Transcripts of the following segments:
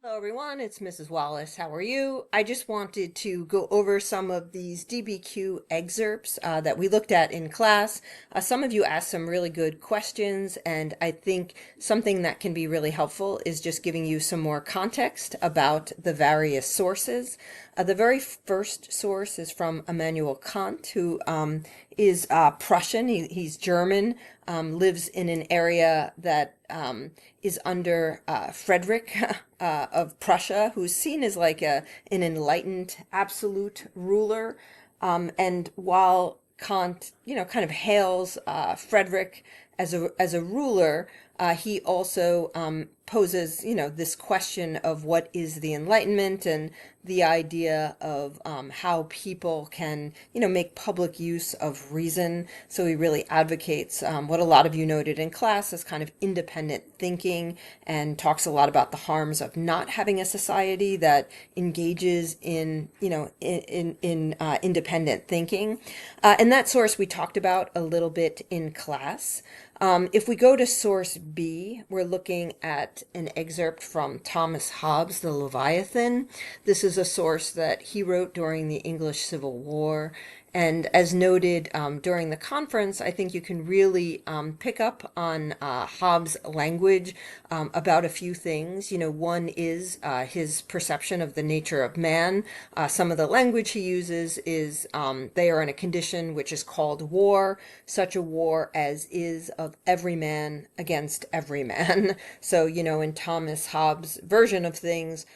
Hello, everyone. It's Mrs. Wallace. How are you? I just wanted to go over some of these DBQ excerpts that we looked at in class. Some of you asked some really good questions, and I think something that can be really helpful is just giving you some more context about the various sources. The very first source is from Immanuel Kant, who is Prussian. He's German, lives in an area that is under Frederick of Prussia, who's seen as like an enlightened absolute ruler. And while Kant, kind of hails Frederick as a ruler, he also poses, this question of what is the Enlightenment and the idea of how people can, make public use of reason. So he really advocates what a lot of you noted in class as kind of independent thinking, and talks a lot about the harms of not having a society that engages in, in independent thinking. And that source we talked about a little bit in class. If we go to source B, we're looking at an excerpt from Thomas Hobbes' The Leviathan. This is a source that he wrote during the English Civil War. And as noted during the conference, I think you can really pick up on Hobbes' language about a few things. One is his perception of the nature of man. Some of the language he uses is they are in a condition which is called war, such a war as is of every man against every man. So, in Thomas Hobbes' version of things,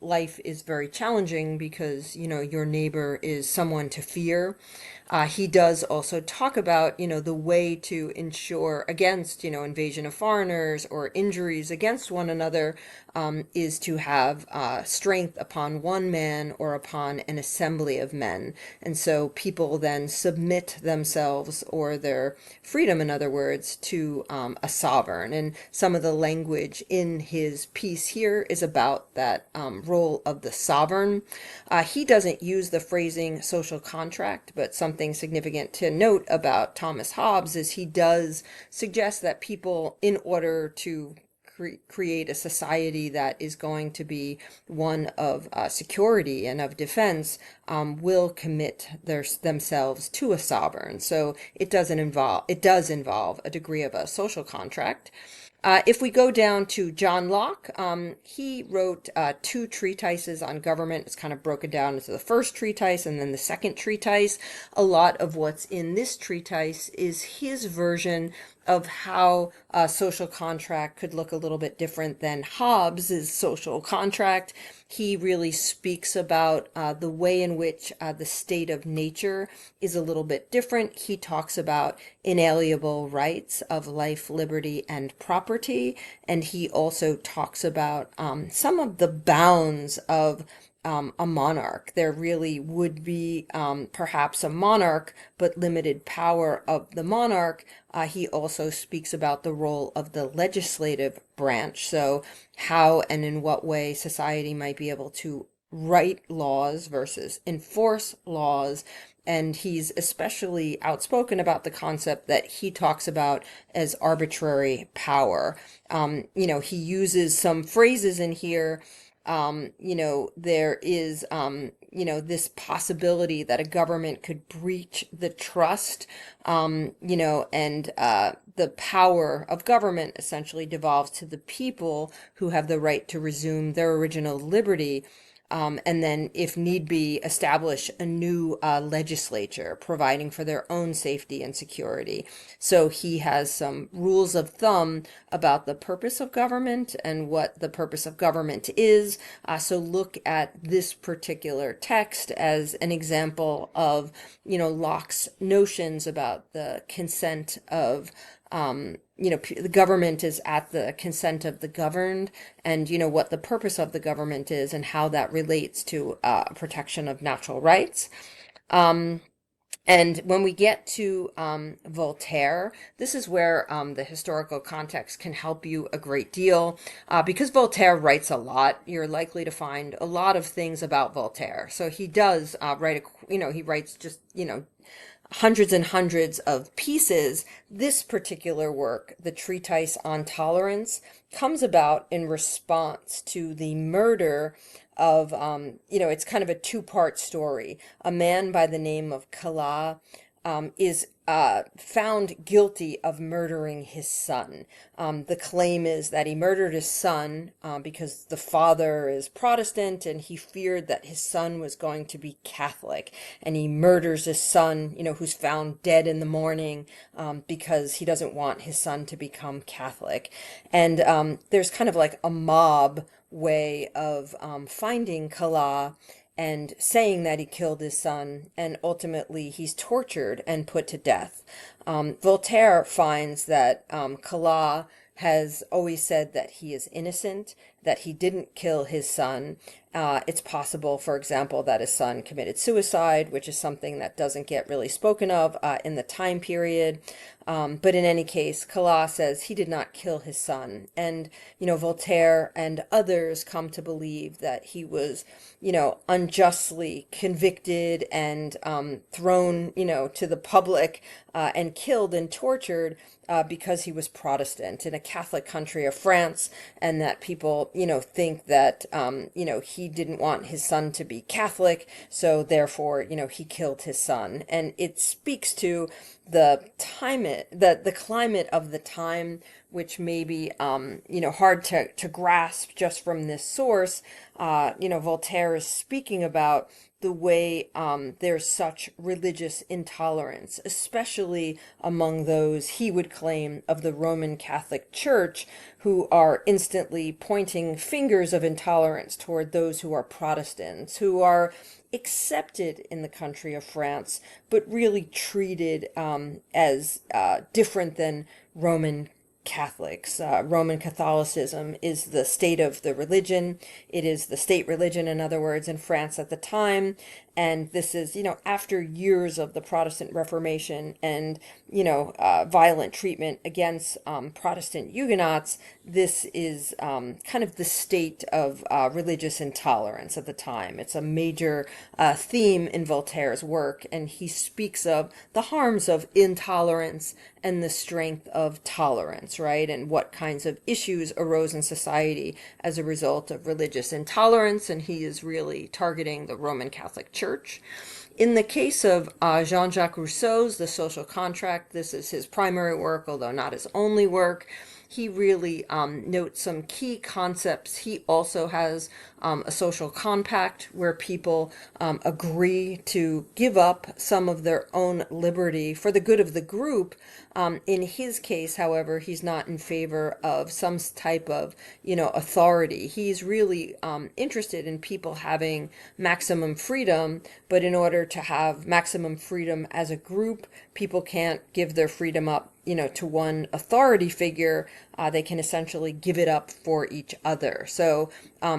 life is very challenging because, your neighbor is someone to fear. He does also talk about, the way to ensure against, invasion of foreigners or injuries against one another is to have strength upon one man or upon an assembly of men. And so people then submit themselves, or their freedom, in other words, to a sovereign. And some of the language in his piece here is about that role of the sovereign. He doesn't use the phrasing social contract, but something significant to note about Thomas Hobbes is he does suggest that people, in order to create a society that is going to be one of security and of defense, will commit themselves to a sovereign. So it does involve a degree of a social contract. If we go down to John Locke, he wrote two treatises on government. It's kind of broken down into the first treatise and then the second treatise. A lot of what's in this treatise is his version of how a social contract could look a little bit different than Hobbes's social contract. He really speaks about the way in which the state of nature is a little bit different. He talks about inalienable rights of life, liberty, and property. And he also talks about some of the bounds of a monarch. There really would be perhaps a monarch, but limited power of the monarch. He also speaks about the role of the legislative branch. So how and in what way society might be able to write laws versus enforce laws. And he's especially outspoken about the concept that he talks about as arbitrary power. He uses some phrases in here. There is, this possibility that a government could breach the trust, and the power of government essentially devolves to the people, who have the right to resume their original liberty. And then, if need be, establish a new legislature, providing for their own safety and security. So he has some rules of thumb about the purpose of government and what the purpose of government is. So look at this particular text as an example of, Locke's notions about the consent of the government is at the consent of the governed, and what the purpose of the government is and how that relates to protection of natural rights. And when we get to Voltaire, this is where the historical context can help you a great deal. Because Voltaire writes a lot, you're likely to find a lot of things about Voltaire. So he does he writes just, hundreds and hundreds of pieces, this particular work, the Treatise on Tolerance, comes about in response to the murder of, it's kind of a two-part story. A man by the name of Calas is found guilty of murdering his son. The claim is that he murdered his son because the father is Protestant and he feared that his son was going to be Catholic. And he murders his son, who's found dead in the morning because he doesn't want his son to become Catholic. And there's kind of like a mob way of finding Calas and saying that he killed his son, and ultimately he's tortured and put to death. Voltaire finds that Calas has always said that he is innocent, that he didn't kill his son. It's possible, for example, that his son committed suicide, which is something that doesn't get really spoken of in the time period. But in any case, Calas says he did not kill his son. And, Voltaire and others come to believe that he was, unjustly convicted and thrown, to the public and killed and tortured because he was Protestant in a Catholic country of France, and that people, think that, he didn't want his son to be Catholic, so therefore, he killed his son. And it speaks to the climate of the time, which may be, hard to grasp just from this source. Voltaire is speaking about the way there's such religious intolerance, especially among those he would claim of the Roman Catholic Church, who are instantly pointing fingers of intolerance toward those who are Protestants, who are accepted in the country of France, but really treated as different than Roman Catholics. Roman Catholicism is the state of the religion. It is the state religion, in other words, in France at the time. And this is, after years of the Protestant Reformation and, violent treatment against Protestant Huguenots, this is kind of the state of religious intolerance at the time. It's a major theme in Voltaire's work, and he speaks of the harms of intolerance and the strength of tolerance, right? And what kinds of issues arose in society as a result of religious intolerance, and he is really targeting the Roman Catholic Church. In the case of Jean-Jacques Rousseau's The Social Contract, this is his primary work, although not his only work. He really notes some key concepts. He also has a social compact where people agree to give up some of their own liberty for the good of the group. In his case, however, he's not in favor of some type of, authority. He's really interested in people having maximum freedom, but in order to have maximum freedom as a group, people can't give their freedom up to one authority figure. They can essentially give it up for each other. So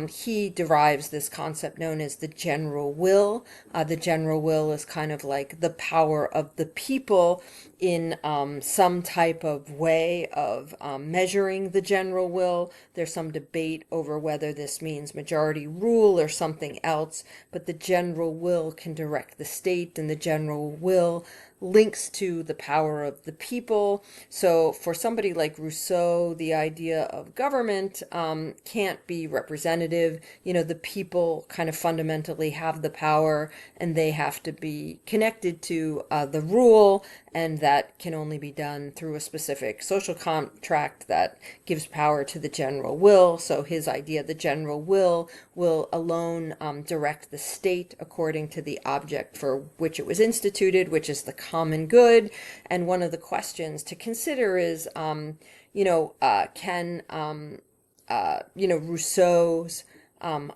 he derives this concept known as the general will. The general will is kind of like the power of the people in some type of way of measuring the general will. There's some debate over whether this means majority rule or something else, but the general will can direct the state, and the general will links to the power of the people. So for somebody like Rousseau, the idea of government can't be representative. The people kind of fundamentally have the power, and they have to be connected to the rule, and that can only be done through a specific social contract that gives power to the general will. So his idea, the general will alone direct the state according to the object for which it was instituted, which is the common good. And one of the questions to consider is, can Rousseau's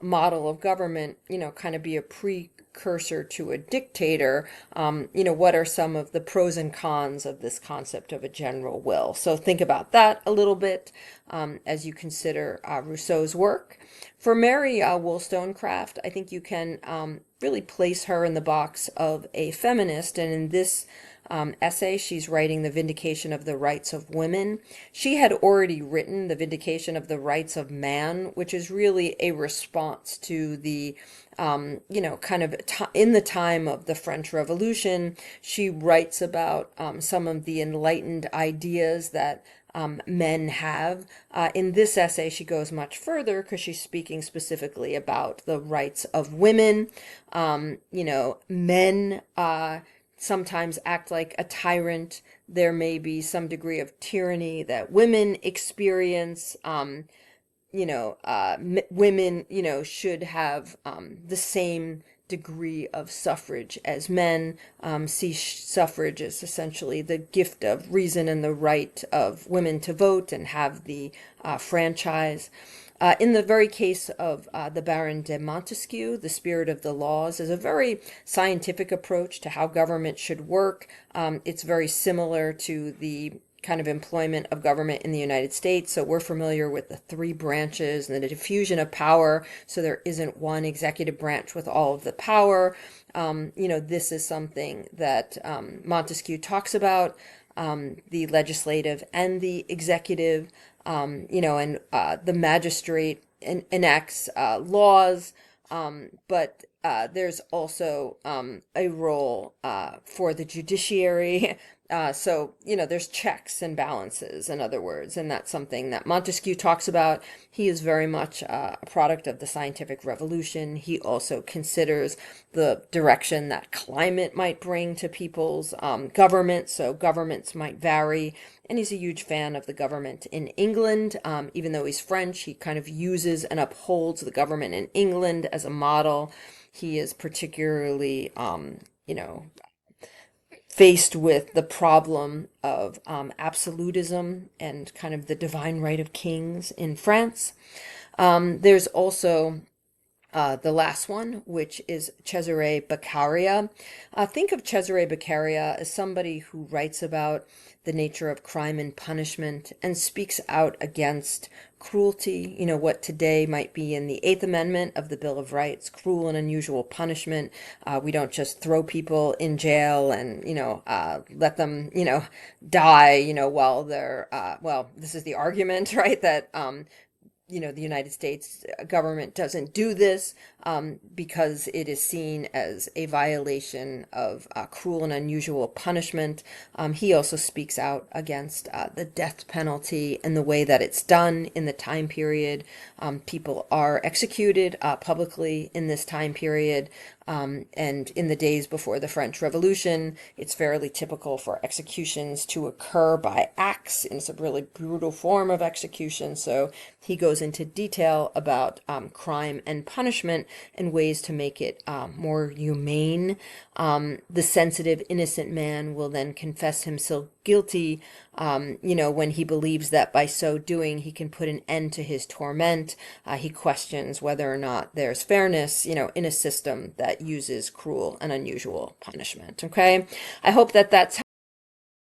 model of government, kind of be a precursor to a dictator? What are some of the pros and cons of this concept of a general will? So think about that a little bit as you consider Rousseau's work. For Mary Wollstonecraft, I think you can really place her in the box of a feminist, and in this essay. She's writing The Vindication of the Rights of Women. She had already written The Vindication of the Rights of Man, which is really a response to the kind of in the time of the French Revolution. She writes about some of the enlightened ideas that men have. In this essay, she goes much further because she's speaking specifically about the rights of women. Men sometimes act like a tyrant. There may be some degree of tyranny that women experience. Women, should have the same degree of suffrage as men. See suffrage as essentially the gift of reason and the right of women to vote and have the franchise. In the very case of the Baron de Montesquieu, the spirit of the laws is a very scientific approach to how government should work. It's very similar to the kind of employment of government in the United States. So we're familiar with the three branches and the diffusion of power. So there isn't one executive branch with all of the power. This is something that Montesquieu talks about, the legislative and the executive, and the magistrate enacts laws, but there's also a role for the judiciary. There's checks and balances, in other words, and that's something that Montesquieu talks about. He is very much a product of the scientific revolution. He also considers the direction that climate might bring to people's government, so governments might vary. And he's a huge fan of the government in England. Even though he's French, he kind of uses and upholds the government in England as a model. He is particularly, faced with the problem of absolutism and kind of the divine right of kings in France. There's also the last one, which is Cesare Beccaria. Think of Cesare Beccaria as somebody who writes about the nature of crime and punishment and speaks out against cruelty, what today might be in the Eighth Amendment of the Bill of Rights, cruel and unusual punishment. We don't just throw people in jail and, let them, die, while they're, this is the argument, right, that the United States government doesn't do this because it is seen as a violation of cruel and unusual punishment. He also speaks out against the death penalty and the way that it's done in the time period. People are executed publicly in this time period. And in the days before the French Revolution, it's fairly typical for executions to occur by axe. And it's a really brutal form of execution. So he goes into detail about crime and punishment and ways to make it more humane. The sensitive, innocent man will then confess himself guilty, when he believes that by so doing he can put an end to his torment. He questions whether or not there's fairness, in a system that uses cruel and unusual punishment. Okay, I hope that that's